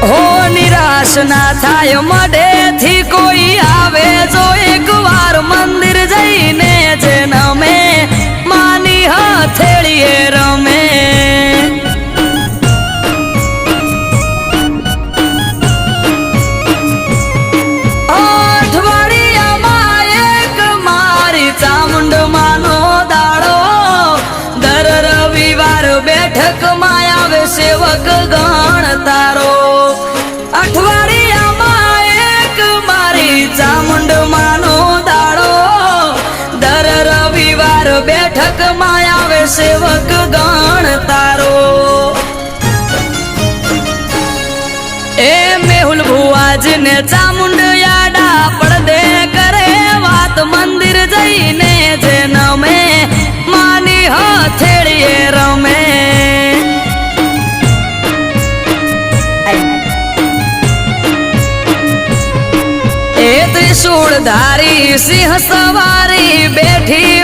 હો નિરાશ ના થાય મઢેથી કોઈ આવે જો એકવાર મંદિર જઈને જન્મે માની હથેળીએ રમે અઠવાડિયામાં એક મારી ચામુંડ માનો દાડો દર રવિવાર બેઠકમાં આવે સેવક ગણ તારો અઠવાડિયામાં એક મારી ચામુંડ માનો દાડો દર રવિવાર બેઠકમાં આવે સેવક ગણ તારો એ મેહુલ ભુવાજીને ચામુંડ યાડા પડદે કરે વાત મંદિર જઈને જન્મે માની હથેળીએ રમે ત્રિશૂળ ધારી સિંહ સવારી બેઠી